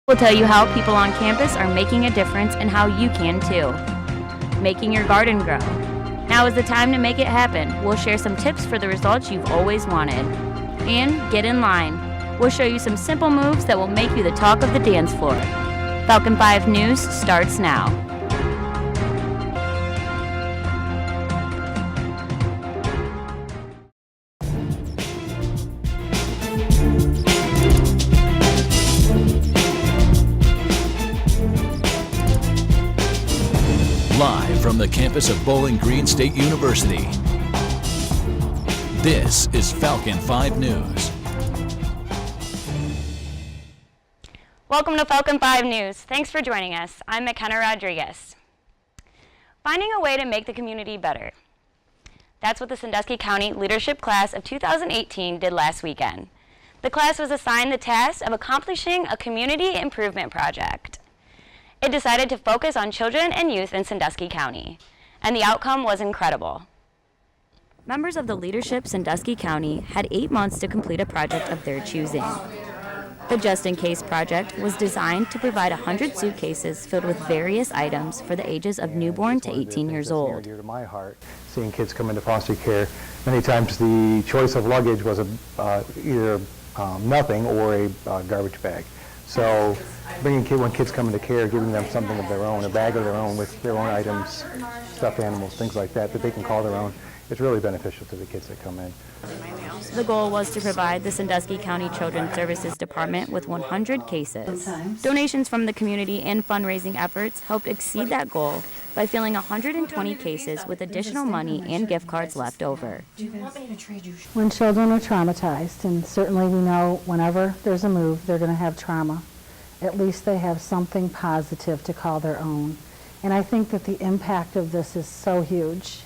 We'll tell you how people on campus are making a difference and how you can too. Making your garden grow. Now is the time to make it happen. We'll share some tips for the results you've always wanted. And get in line. We'll show you some simple moves that will make you the talk of the dance floor. Falcon 5 News starts now. Live from the campus of Bowling Green State University, this is Falcon 5 News. Welcome to Falcon 5 News. Thanks for joining us. I'm McKenna Rodriguez. Finding a way to make the community better. That's what the Sandusky County Leadership Class of 2018 did last weekend. The class was assigned the task of accomplishing a community improvement project. It decided to focus on children and youth in Sandusky County, and the outcome was incredible. Members of the leadership Sandusky County had 8 months to complete a project of their choosing. The Just In Case project was designed to provide 100 suitcases filled with various items for the ages of newborn to 18 years old. Dear to my heart, seeing kids come into foster care, many times the choice of luggage was either nothing or a garbage bag. So when kids come into care, giving them something of their own, a bag of their own with their own items, stuffed animals, things like that they can call their own, it's really beneficial to the kids that come in. The goal was to provide the Sandusky County Children's Services Department with 100 cases. Donations from the community and fundraising efforts helped exceed that goal by filling 120 cases with additional money and gift cards left over. When children are traumatized, and certainly we know whenever there's a move, they're going to have trauma, at least they have something positive to call their own. And I think that the impact of this is so huge.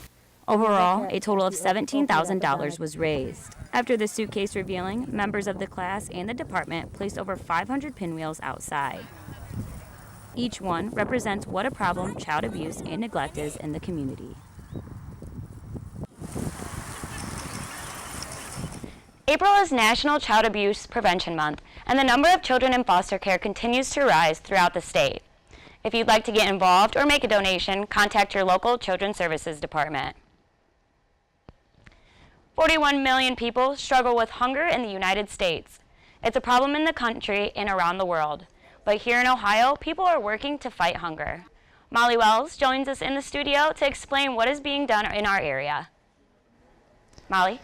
Overall, a total of $17,000 was raised. After the suitcase revealing, members of the class and the department placed over 500 pinwheels outside. Each one represents what a problem child abuse and neglect is in the community. April is National Child Abuse Prevention Month, and the number of children in foster care continues to rise throughout the state. If you'd like to get involved or make a donation, contact your local Children's Services Department. 41 million people struggle with hunger in the United States. It's a problem in the country and around the world. But here in Ohio, people are working to fight hunger. Molly Wells joins us in the studio to explain what is being done in our area. Molly?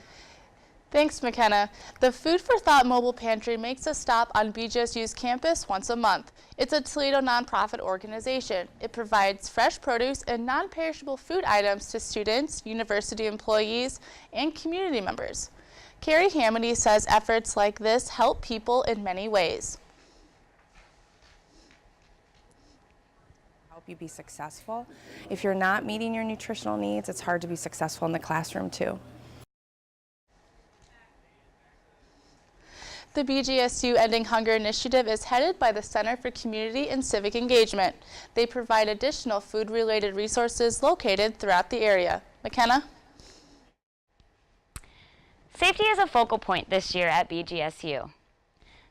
Thanks, McKenna. The Food for Thought Mobile Pantry makes a stop on BGSU's campus once a month. It's a Toledo nonprofit organization. It provides fresh produce and non-perishable food items to students, university employees, and community members. Carrie Hamady says efforts like this help people in many ways. Help you be successful. If you're not meeting your nutritional needs, it's hard to be successful in the classroom too. The BGSU Ending Hunger Initiative is headed by the Center for Community and Civic Engagement. They provide additional food-related resources located throughout the area. McKenna? Safety is a focal point this year at BGSU.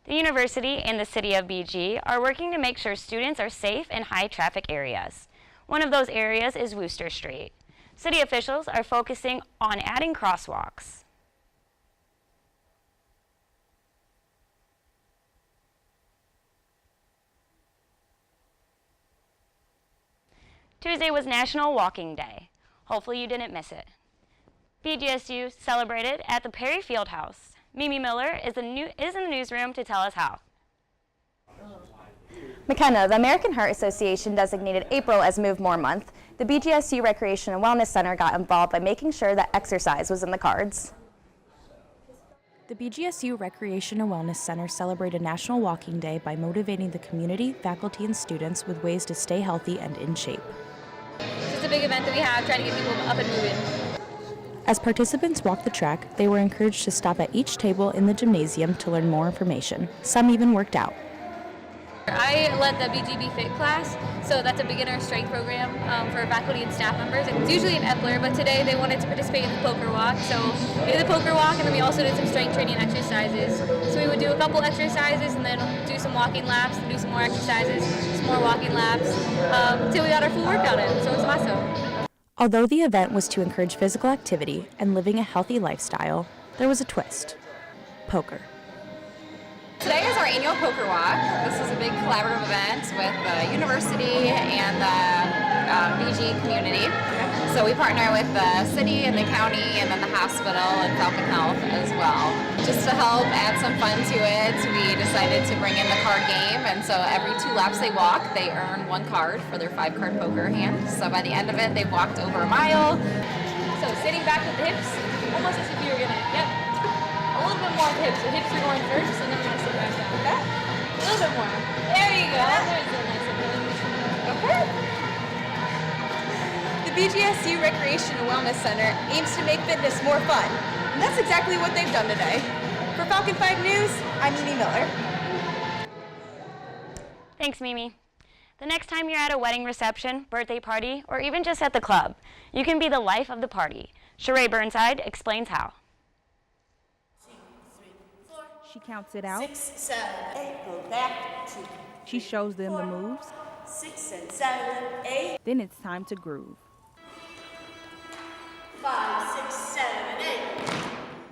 The university and the city of BG are working to make sure students are safe in high-traffic areas. One of those areas is Wooster Street. City officials are focusing on adding crosswalks. Tuesday was National Walking Day. Hopefully you didn't miss it. BGSU celebrated at the Perry Fieldhouse. Mimi Miller is in the newsroom to tell us how. McKenna, the American Heart Association designated April as Move More Month. The BGSU Recreation and Wellness Center got involved by making sure that exercise was in the cards. The BGSU Recreation and Wellness Center celebrated National Walking Day by motivating the community, faculty, and students with ways to stay healthy and in shape. It's a big event that we have, trying to get people up and moving. As participants walked the track, they were encouraged to stop at each table in the gymnasium to learn more information. Some even worked out. I led the BGB Fit class, so that's a beginner strength program for faculty and staff members. It's usually an Epler, but today they wanted to participate in the poker walk, so we did the poker walk, and then we also did some strength training exercises. So we would do a couple exercises, and then do some walking laps, do some more exercises, some more walking laps, until we got our full workout in, so it was awesome. Although the event was to encourage physical activity and living a healthy lifestyle, there was a twist: poker. Today is our annual poker walk. This is a big collaborative event with the university and the BG community. So we partner with the city and the county and then the hospital and Falcon Health as well. Just to help add some fun to it, we decided to bring in the card game, and so every 2 laps they walk, they earn 1 card for their 5-card poker hand. So by the end of it, they've walked over a mile. So sitting back with the hips, almost as if you were gonna, yep. A little bit more of the hips. The hips are going first, and then we're gonna sit back down. Okay? A little bit more. There you go. There's a nice little. Okay. The BGSU Recreation and Wellness Center aims to make fitness more fun, and that's exactly what they've done today. For Falcon 5 News, I'm Mimi Miller. Thanks, Mimi. The next time you're at a wedding reception, birthday party, or even just at the club, you can be the life of the party. Sheree Burnside explains how. She counts it out. 6, 7, 8, go back 2. She shows them the moves. 6 and 7, 8. Then it's time to groove. 5, 6, 7, 8.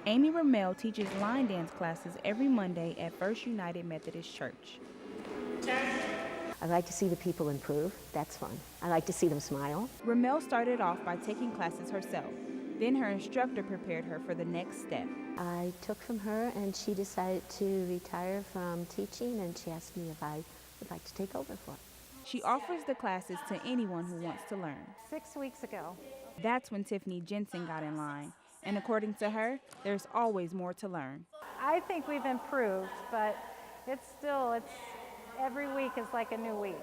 Amy Ramel teaches line dance classes every Monday at First United Methodist Church. Turn. I like to see the people improve. That's fun. I like to see them smile. Ramel started off by taking classes herself. Then her instructor prepared her for the next step. I took from her, and she decided to retire from teaching, and she asked me if I would like to take over for her. She offers the classes to anyone who wants to learn. 6 weeks ago. That's when Tiffany Jensen got in line. And according to her, there's always more to learn. I think we've improved, but it's every week is like a new week.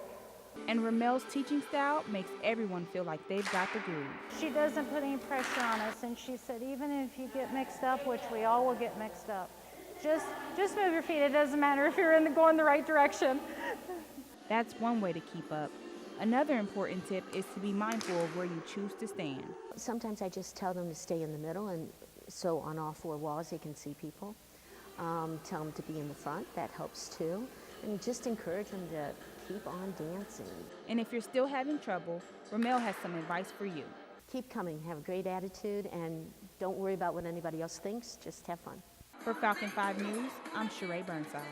And Ramel's teaching style makes everyone feel like they've got the groove. She doesn't put any pressure on us, and she said even if you get mixed up, which we all will get mixed up, just move your feet. It doesn't matter if you're going the right direction. That's one way to keep up. Another important tip is to be mindful of where you choose to stand. Sometimes I just tell them to stay in the middle, and so on all 4 walls they can see people. Tell them to be in the front. That helps too. And just encourage them to keep on dancing. And if you're still having trouble, Ramel has some advice for you. Keep coming, have a great attitude, and don't worry about what anybody else thinks, just have fun. For Falcon 5 News, I'm Sheree Burnside.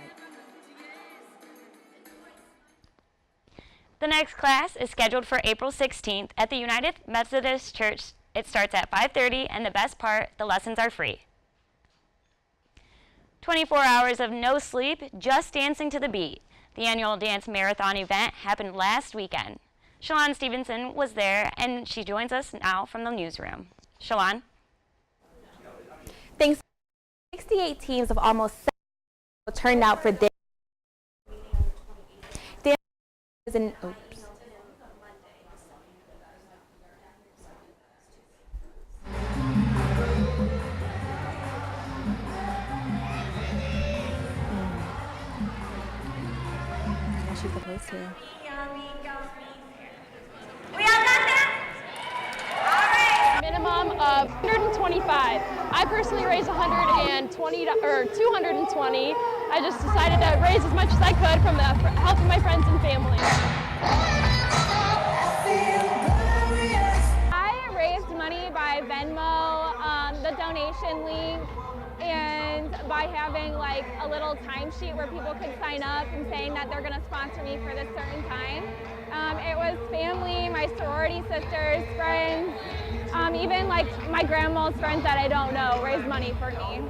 The next class is scheduled for April 16th at the United Methodist Church. It starts at 5:30, and the best part, the lessons are free. 24 hours of no sleep, just dancing to the beat. The annual dance marathon event happened last weekend. Shalon Stevenson was there, and she joins us now from the newsroom. Shalon? Thanks. 68 teams of almost 7 turned out for this. Oops. She's supposed to. Minimum of 125. I personally raised 120 or 220. I just decided to raise as much as I could from the help of my friends and family. I raised money by Venmo, the donation link, and by having like a little timesheet where people could sign up and saying that they're going to sponsor me for this certain time. It was family, my sorority sisters, friends, even like my grandma's friends that I don't know raised money for me.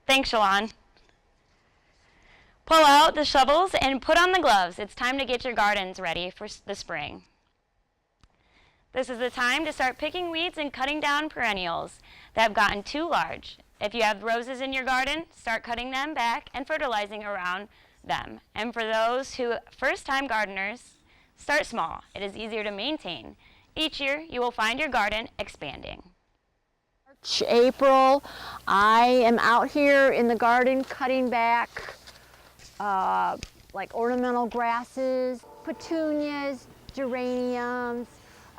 Thanks, Shalon. Pull out the shovels and put on the gloves. It's time to get your gardens ready for the spring. This is the time to start picking weeds and cutting down perennials that have gotten too large. If you have roses in your garden, start cutting them back and fertilizing around them. And for those who first-time gardeners, start small. It is easier to maintain. Each year, you will find your garden expanding. April, I am out here in the garden cutting back like ornamental grasses, petunias, geraniums,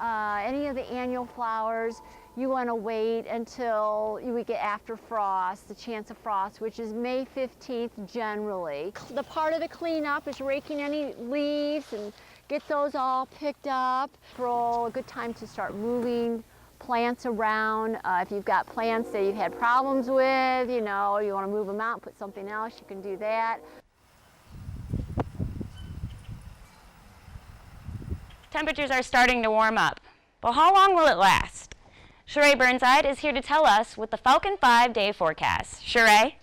any of the annual flowers. You want to wait until we get after frost, the chance of frost, which is May 15th generally. The part of the cleanup is raking any leaves and get those all picked up. April, a good time to start moving plants around. If you've got plants that you've had problems with, you want to move them out and put something else, you can do that. Temperatures are starting to warm up, but how long will it last? Sheree Burnside is here to tell us with the Falcon 5-day forecast. Sheree?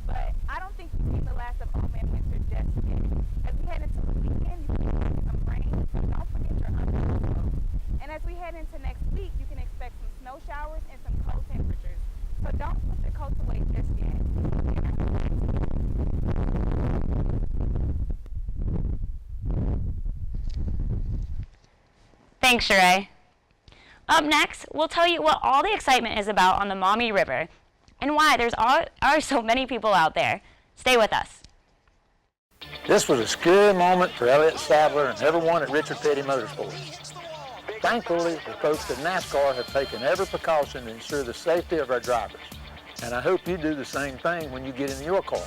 But I don't think we've seen the last of all man winter just yet. As we head into the weekend, you can expect some rain, so don't forget your umbrella. And as we head into next week, you can expect some snow showers and some cold temperatures. So don't put the coats away just yet. Thanks, Sheree. Up next, we'll tell you what all the excitement is about on the Maumee River and why there are so many people out there. Stay with us. This was a scary moment for Elliott Sadler and everyone at Richard Petty Motorsports. Thankfully, the folks at NASCAR have taken every precaution to ensure the safety of our drivers. And I hope you do the same thing when you get in your car.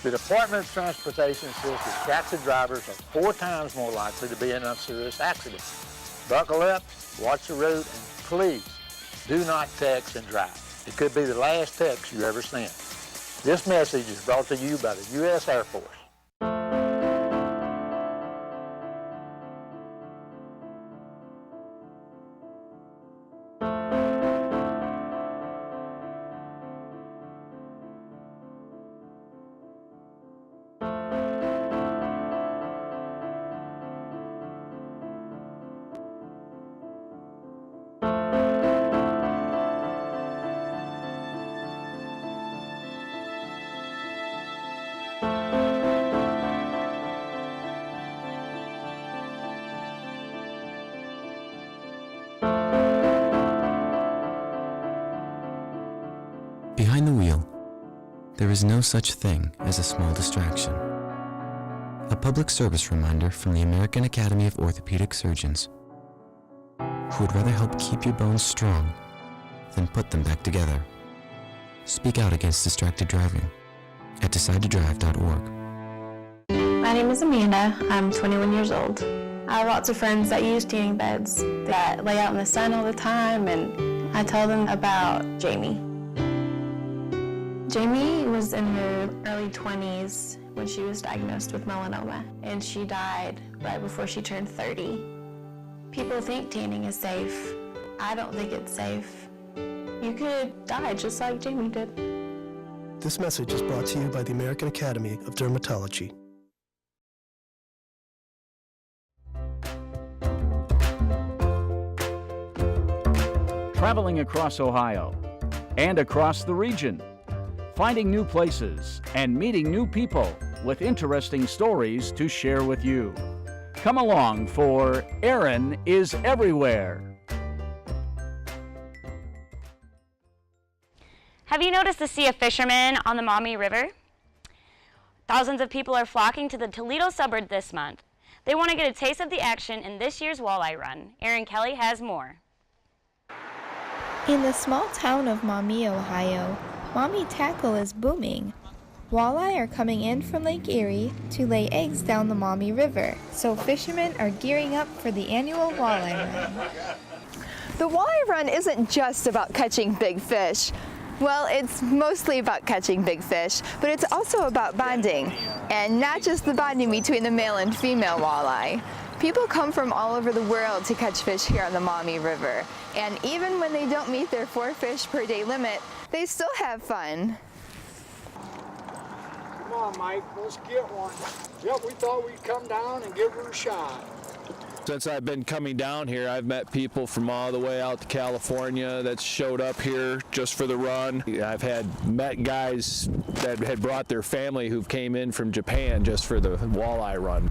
The Department of Transportation says distracted drivers are 4 times more likely to be in a serious accident. Buckle up, watch the road, and please do not text and drive. It could be the last text you ever sent. This message is brought to you by the U.S. Air Force. Behind the wheel, there is no such thing as a small distraction. A public service reminder from the American Academy of Orthopedic Surgeons, who would rather help keep your bones strong than put them back together. Speak out against distracted driving at decidetodrive.org. My name is Amanda. I'm 21 years old. I have lots of friends that use tanning beds that lay out in the sun all the time, and I tell them about Jamie. Jamie was in her early 20s when she was diagnosed with melanoma, and she died right before she turned 30. People think tanning is safe. I don't think it's safe. You could die just like Jamie did. This message is brought to you by the American Academy of Dermatology. Traveling across Ohio and across the region, finding new places and meeting new people with interesting stories to share with you. Come along for Aaron is Everywhere. Have you noticed the sea of fishermen on the Maumee River? Thousands of people are flocking to the Toledo suburb this month. They want to get a taste of the action in this year's walleye run. Aaron Kelly has more. In the small town of Maumee, Ohio, Maumee tackle is booming. Walleye are coming in from Lake Erie to lay eggs down the Maumee River, so fishermen are gearing up for the annual walleye run. The walleye run isn't just about catching big fish. Well, it's mostly about catching big fish, but it's also about bonding, and not just the bonding between the male and female walleye. People come from all over the world to catch fish here on the Maumee River, and even when they don't meet their 4 fish per day limit, they still have fun. Come on, Mike, let's get one. Yep, we thought we'd come down and give her a shot. Since I've been coming down here, I've met people from all the way out to California that showed up here just for the run. I've met guys that had brought their family who came in from Japan just for the walleye run.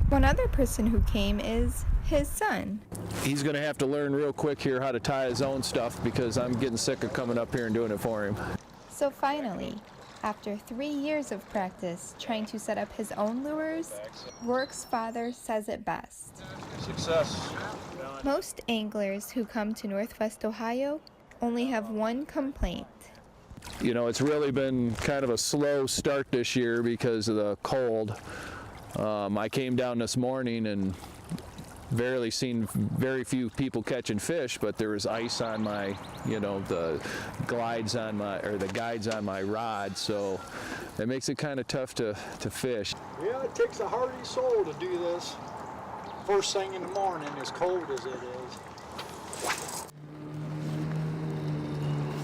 One other person who came is his son. He's going to have to learn real quick here how to tie his own stuff because I'm getting sick of coming up here and doing it for him. So finally, after 3 years of practice trying to set up his own lures, Rourke's father says it best. Success. Most anglers who come to Northwest Ohio only have one complaint. You know, it's really been kind of a slow start this year because of the cold. I came down this morning and seen very few people catching fish, but there was ice on my, the guides on my rod, so it makes it kind of tough to fish. Yeah, it takes a hardy soul to do this first thing in the morning, as cold as it is.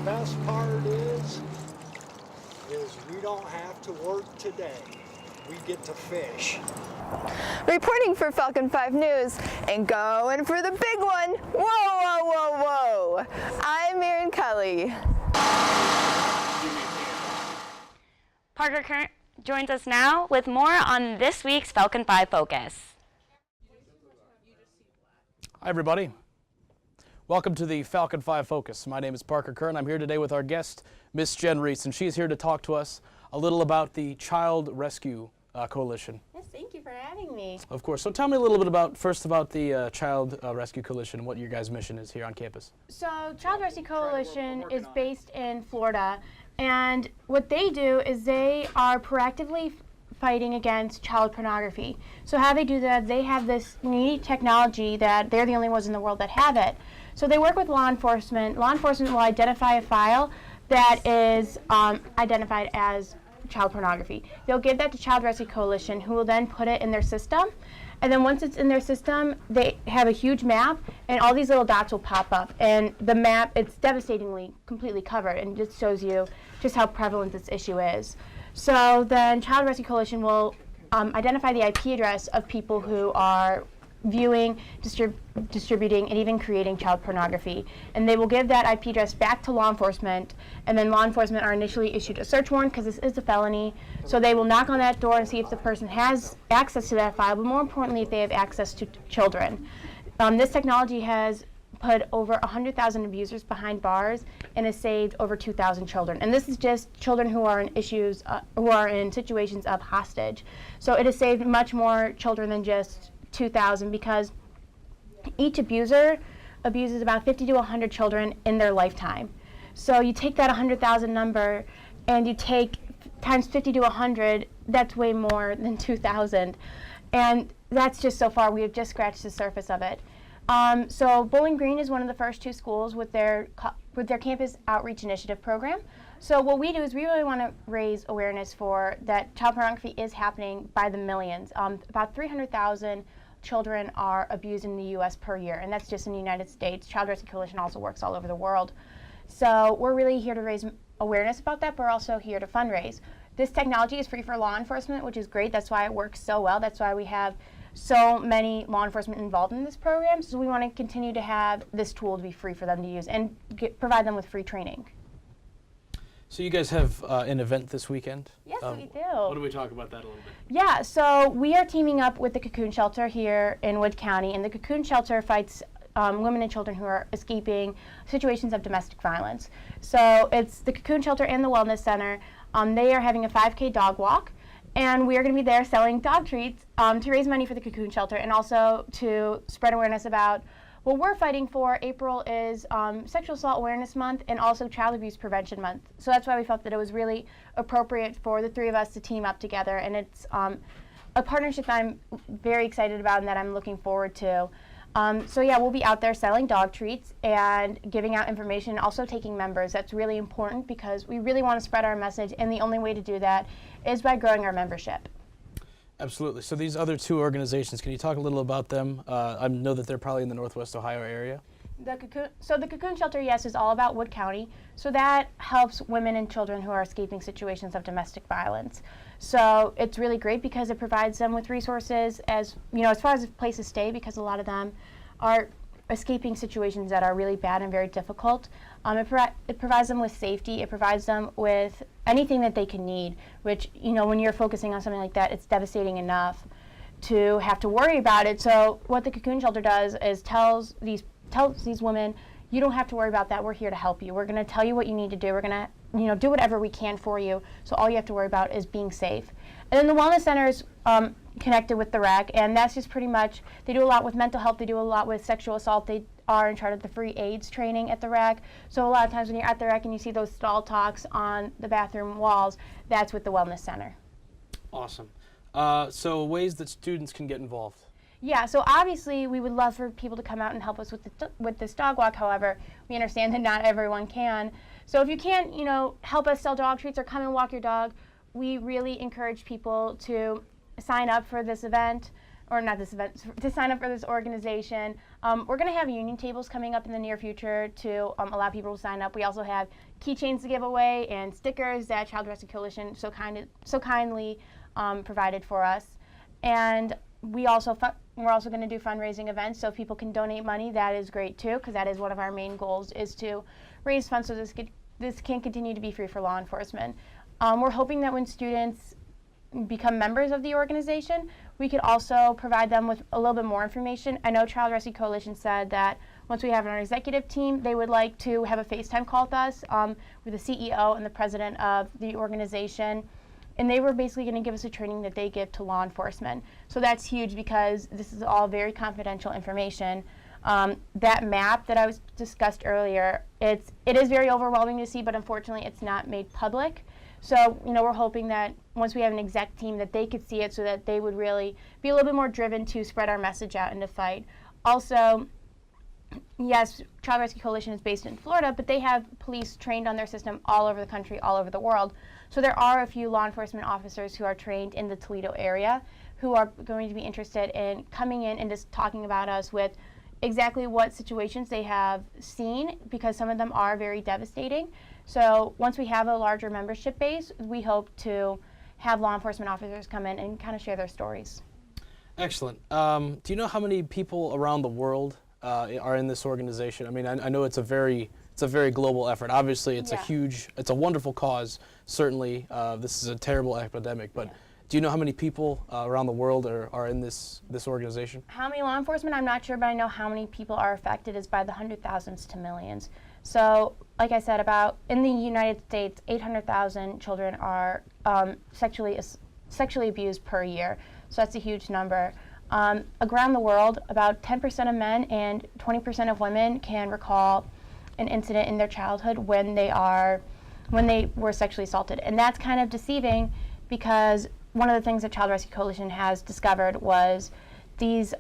Best part is we don't have to work today. We get to fish. Reporting for Falcon 5 News and going for the big one. Whoa, whoa, whoa, whoa. I'm Erin Kelly. Parker Kern joins us now with more on this week's Falcon 5 Focus. Hi, everybody. Welcome to the Falcon 5 Focus. My name is Parker Kern. I'm here today with our guest, Miss Jen Reese, and she's here to talk to us a little about the Child Rescue Coalition. Yes, thank you for having me. Of course. So tell me a little bit about the Child Rescue Coalition and what your guys' mission is here on campus. So Child Rescue Coalition is based in Florida, and what they do is they are proactively fighting against child pornography. So how they do that, they have this unique technology that they're the only ones in the world that have it. So they work with law enforcement. Law enforcement will identify a file that is identified as child pornography. They'll give that to Child Rescue Coalition, who will then put it in their system. And then once it's in their system, they have a huge map, and all these little dots will pop up. And the map, it's devastatingly completely covered, and just shows you just how prevalent this issue is. So then Child Rescue Coalition will identify the IP address of people who are viewing, distributing, and even creating child pornography. And they will give that IP address back to law enforcement, and then law enforcement are initially issued a search warrant because this is a felony. So they will knock on that door and see if the person has access to that file, but more importantly, if they have access to children. This technology has put over 100,000 abusers behind bars and has saved over 2,000 children. And this is just children who are in situations of hostage. So it has saved much more children than just 2,000, because each abuser abuses about 50 to 100 children in their lifetime. So you take that 100,000 number and you take times 50 to 100, that's way more than 2,000. And that's just so far, we have just scratched the surface of it. So Bowling Green is one of the first two schools with their campus outreach initiative program. So what we do is we really want to raise awareness for that child pornography is happening by the millions. About 300,000 children are abused in the U.S. per year, and that's just in the United States. Child Rescue Coalition also works all over the world. So we're really here to raise awareness about that, but we're also here to fundraise. This technology is free for law enforcement, which is great. That's why it works so well. That's why we have so many law enforcement involved in this program. So we want to continue to have this tool to be free for them to use and provide them with free training. So you guys have an event this weekend? Yes, we do. Why don't we talk about that a little bit? Yeah, so we are teaming up with the Cocoon Shelter here in Wood County, and the Cocoon Shelter fights women and children who are escaping situations of domestic violence. So it's the Cocoon Shelter and the Wellness Center. They are having a 5K dog walk, and we are going to be there selling dog treats to raise money for the Cocoon Shelter and also to spread awareness about what we're fighting for. April is Sexual Assault Awareness Month and also Child Abuse Prevention Month. So that's why we felt that it was really appropriate for the three of us to team up together. And it's a partnership that I'm very excited about and that I'm looking forward to. So yeah, we'll be out there selling dog treats and giving out information, also taking members. That's really important because we really want to spread our message, and the only way to do that is by growing our membership. Absolutely. So these other two organizations, can you talk a little about them? I know that they're probably in the Northwest Ohio area. The cocoon shelter, yes, is all about Wood County. So that helps women and children who are escaping situations of domestic violence. So it's really great because it provides them with resources as far as a place to stay, because a lot of them are escaping situations that are really bad and very difficult. It provides them with safety. It provides them with anything that they can need, which, when you're focusing on something like that, it's devastating enough to have to worry about it. So what the cocoon shelter does is tells these women, you don't have to worry about that. We're here to help you. We're going to tell you what you need to do. We're going to do whatever we can for you. So all you have to worry about is being safe. And then the wellness centers connected with the rec, and that's just pretty much, they do a lot with mental health. They do a lot with sexual assault. They are in charge of the free AIDS training at the rec. So a lot of times when you're at the rec and you see those stall talks on the bathroom walls, that's with the wellness center. Awesome. So ways that students can get involved. Yeah, so obviously we would love for people to come out and help us with this dog walk. However, we understand that not everyone can. So if you can't, help us sell dog treats or come and walk your dog, we really encourage people to sign up for this event, or not this event, to sign up for this organization. We're going to have union tables coming up in the near future to allow people to sign up. We also have keychains to give away and stickers that Child Rescue Coalition so kindly provided for us. And we're also going to do fundraising events, so if people can donate money, that is great too, because that is one of our main goals, is to raise funds so this can continue to be free for law enforcement. We're hoping that when students become members of the organization, we could also provide them with a little bit more information. I know Child Rescue Coalition said that once we have our executive team, they would like to have a FaceTime call with us, with the CEO and the president of the organization. And they were basically going to give us a training that they give to law enforcement. So that's huge because this is all very confidential information. That map that I was discussed earlier, it is very overwhelming to see, but unfortunately it's not made public. So, we're hoping that once we have an exec team that they could see it so that they would really be a little bit more driven to spread our message out and to fight. Also, yes, Child Rescue Coalition is based in Florida, but they have police trained on their system all over the country, all over the world. So there are a few law enforcement officers who are trained in the Toledo area who are going to be interested in coming in and just talking about us with exactly what situations they have seen, because some of them are very devastating. So once we have a larger membership base, we hope to have law enforcement officers come in and kind of share their stories. Excellent. Do you know how many people around the world are in this organization? I mean, I know it's a very global effort. Obviously, it's it's a wonderful cause. Certainly, this is a terrible epidemic, but do you know how many people around the world are in this organization? How many law enforcement? I'm not sure, but I know how many people are affected is by the 100,000s to millions. So, like I said, in the United States, 800,000 children are sexually abused per year. So that's a huge number. Around the world, about 10% of men and 20% of women can recall an incident in their childhood when they were sexually assaulted. And that's kind of deceiving, because one of the things that Child Rescue Coalition has discovered was these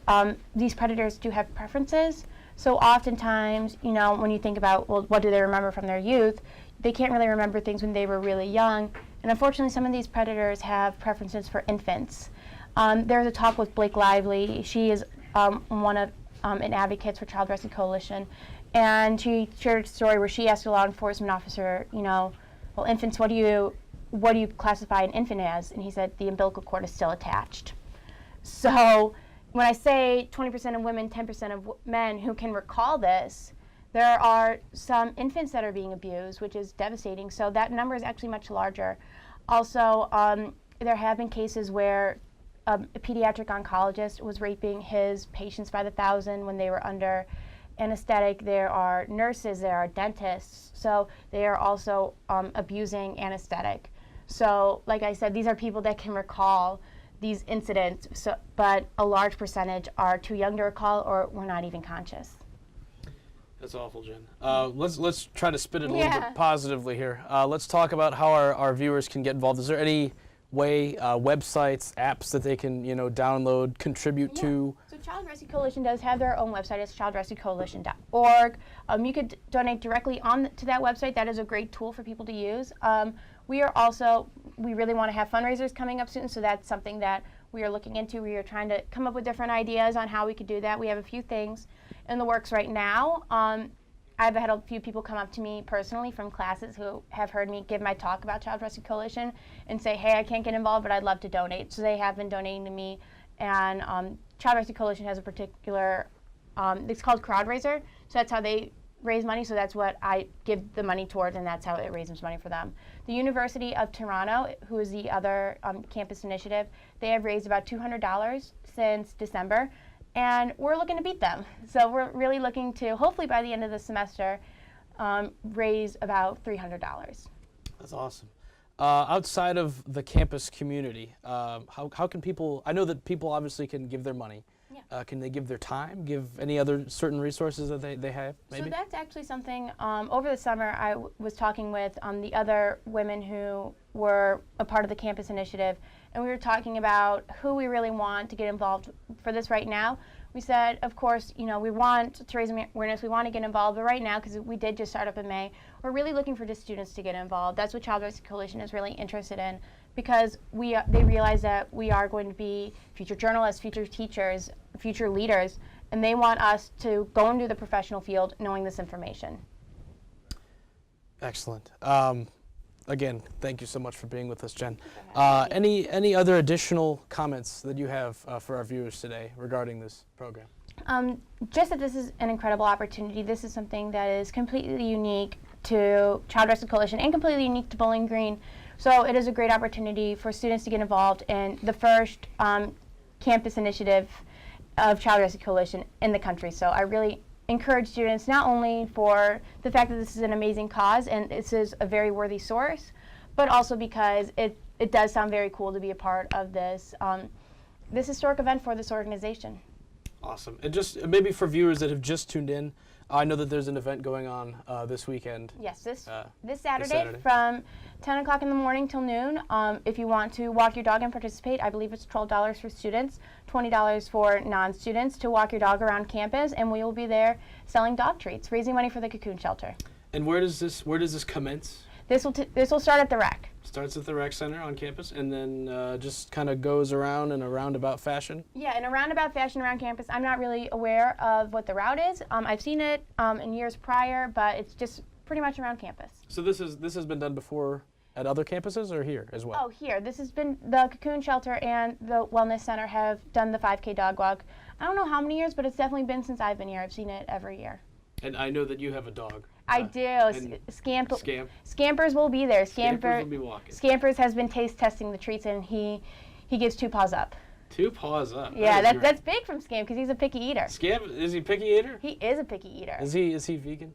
predators do have preferences. So oftentimes, when you think about, well, what do they remember from their youth, they can't really remember things when they were really young. And unfortunately, some of these predators have preferences for infants. There's a talk with Blake Lively. She is one of an advocate for Child Rescue Coalition. And she shared a story where she asked a law enforcement officer, well, infants, what do you classify an infant as? And he said, the umbilical cord is still attached. So when I say 20% of women, 10% of men who can recall this, there are some infants that are being abused, which is devastating. So that number is actually much larger. Also, there have been cases where a pediatric oncologist was raping his patients by the thousand when they were under anesthetic. There are nurses, there are dentists, so they are also abusing anesthetic. So, like I said, these are people that can recall these incidents, but a large percentage are too young to recall or were not even conscious. That's awful, Jen. Let's try to spin it a little bit positively here. Let's talk about how our viewers can get involved. Is there any way, websites, apps that they can download, contribute to? So Child Rescue Coalition does have their own website. It's childrescuecoalition.org. You could donate directly to that website. That is a great tool for people to use. We really want to have fundraisers coming up soon, so that's something that we are looking into. We are trying to come up with different ideas on how we could do that. We have a few things in the works right now. I've had a few people come up to me personally from classes who have heard me give my talk about Child Rescue Coalition and say, hey, I can't get involved, but I'd love to donate. So they have been donating to me. And Child Rescue Coalition has a particular, it's called Crowdraiser. So that's how they raise money. So that's what I give the money towards, and that's how it raises money for them. The University of Toronto, who is the other campus initiative, they have raised about $200 since December. And we're looking to beat them. So we're really looking to, hopefully by the end of the semester, raise about $300. That's awesome. Outside of the campus community, how can people, I know that people obviously can give their money. Yeah. Can they give their time, give any other certain resources that they have, maybe? So that's actually something, over the summer I was talking with the other women who were a part of the campus initiative, and we were talking about who we really want to get involved for this right now. We said, of course, you know, we want to raise awareness, we want to get involved, but right now, because we did just start up in May, we're really looking for just students to get involved. That's what Child Rescue Coalition is really interested in, because they realize that we are going to be future journalists, future teachers, future leaders, and they want us to go into the professional field knowing this information. Excellent. Again, thank you so much for being with us, Jen. Any other additional comments that you have for our viewers today regarding this program? Just that this is an incredible opportunity. This is something that is completely unique to Child Rescue Coalition and completely unique to Bowling Green. So it is a great opportunity for students to get involved in the first campus initiative of Child Rescue Coalition in the country. So I really encourage students, not only for the fact that this is an amazing cause and this is a very worthy source, but also because it does sound very cool to be a part of this this historic event for this organization. Awesome. And just maybe for viewers that have just tuned in, I know that there's an event going on this weekend. Yes, this Saturday from 10 o'clock in the morning till noon. If you want to walk your dog and participate, I believe it's $12 for students, $20 for non-students to walk your dog around campus, and we will be there selling dog treats, raising money for the Cocoon Shelter. And where does this commence? This will start at the rec. Starts at the rec center on campus, and then just kind of goes around in a roundabout fashion? Yeah, in a roundabout fashion around campus. I'm not really aware of what the route is. I've seen it in years prior, but it's just pretty much around campus. So this has been done before at other campuses or here as well? Oh, here. This has been, the Cocoon Shelter and the Wellness Center have done the 5K dog walk. I don't know how many years, but it's definitely been since I've been here. I've seen it every year. And I know that you have a dog. I do. Scampers will be there. Scampers will be walking. Scampers has been taste testing the treats, and he gives 2 paws up. 2 paws up. Yeah, that's big from Scamp because he's a picky eater. Scamp, is he a picky eater? He is a picky eater. Is he vegan?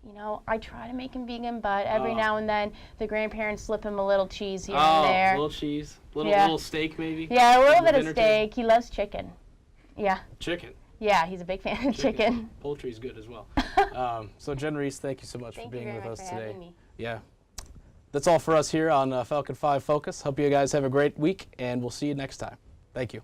You know, I try to make him vegan, but every now and then the grandparents slip him a little cheese here and there. A little cheese, little steak maybe. Yeah, a little bit of steak. He loves chicken. Yeah. Chicken. Yeah, he's a big fan of chicken. Poultry's good as well. So Jen Reese, thank you so much for being with us today. Me. Yeah. That's all for us here on Falcon 5 Focus. Hope you guys have a great week, and we'll see you next time. Thank you.